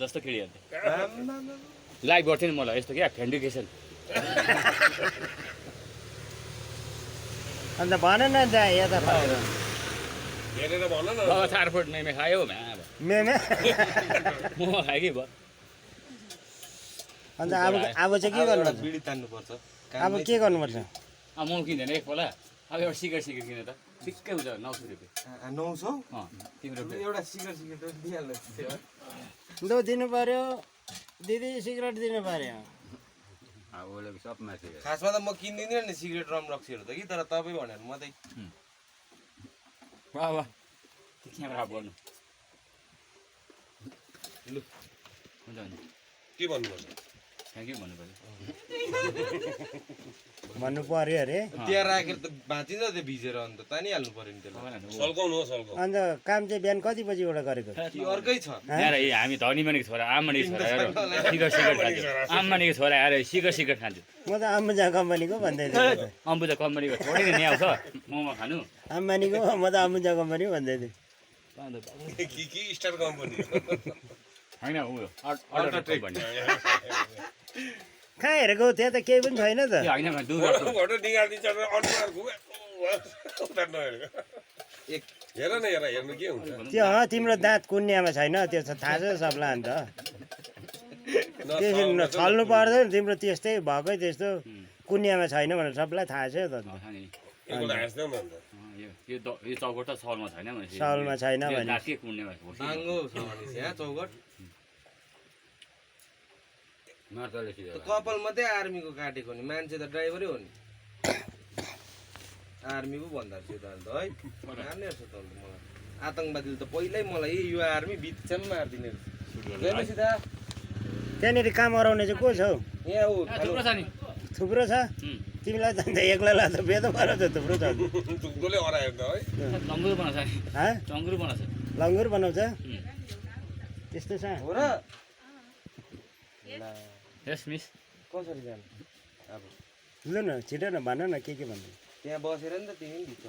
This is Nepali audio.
जस्तो केटीहरू लाइक गर्थ्यो नि मलाई यस्तो क्या फेन्डिकेसन अन्त भन न त्यहाँ यता हेरेर भन न बाबा 4 फुट मेमे खायो भ्या मेमे मोमो खायो कि भयो अन्त अब चाहिँ के गर्नुपर्छ बिडी तान्नुपर्छ अब के गर्नुपर्छ मोमो किन्दैन एकपल्ट अब एउटा सिगरेट किन त ठिक्कै हुन्छ 900 रुपियाँ 900 तिम्रो एउटा सिगरेट दिइहाल्नु दो दिनु पर्यो दिदी सिगरेट दिनु पर्यो सब माथि खासमा त म किन्दिनँ नि सिगरेट रम रक्सीहरू त कि तर तपाईँ भनेर मात्रै वाह वाह क्यामेरा गर्नु लु हुन्छ हुन्छ के भन्नुपर्छ थ्याङ्क यू भन्नु पर्यो भन्नु पर्यो अरे त्यहाँ राखेर त भाँचिन्छ त्यो भिजेर अन्त तानिहाल्नु पर्यो नि त्यसलाई सल्काउनु हो सल्काउनु अन्त काम चाहिँ बिहान कति बजीबाट गरेको कि अर्कै छ हामी धनीमनीको छोरा आम्मानीको छोरा हेर सिगरेट खान्छ आम्मानीको छोरा आएर सिगरेट खान्छ म त अम्बुजा कम्पनीको भन्दै थिएँ अम्बुजा कम्पनीको छोडै नि आउँछ मोमो खानु अम्बानीको म त अम्बुजा कम्पनी भन्दै थिएँ कि स्टार कम्पनी होइन उयो अल्ट्राटेक भन्ने कहाँ हेरेको त्यहाँ त केही पनि छैन त होइन दुर्गाको फोटो निकालिदिन्छ अनुहारको हेर न हेर्नु के हुन्छ त्यो तिम्रो दाँत कुन्यामा छैन त्यो त थाहा छ सबलाई अन्त त्यसरी छल्नु पर्दैन तिम्रो त्यस्तै भएकै त्यस्तो कुन्यामा छैन भनेर सबलाई थाहा छ त एकपल्ट हाँस्दैउ न अन्त यो चौकट त सलमा छैन सालमा छैन भने के कुर्नेमा महँगो छ भने यहाँ चौकट मार्तले कपाल मात्रै आर्मीको काटेको नि मान्छे त ड्राइभरै हो नि आर्मी पो भन्दा रहेछ त अन्त है मार्ने रहेछ त अन्त मलाई आतङ्कवादीले त पहिल्यै मलाई यो आर्मी बिचमा मारिदिने रहेछ त्यहाँनिर काम अराउने चाहिँ को छ हौ यहाँ हो थुप्रो छ नि थुप्रो छ तिमीलाई त अन्त एक्लैलाई त बेदो पार त थुप्रो छ टुक्दोले हरायो त है लङ्गुर बनाउँछ हा चङ्गुर बनाउँछ लङ्गुर बनाउँछ त्यस्तो छ हो र यस मिस कसरी जानु अब लु न छिटो न भन न के भन्नु त्यहाँ बसेर नि त तिमी पनि भित्र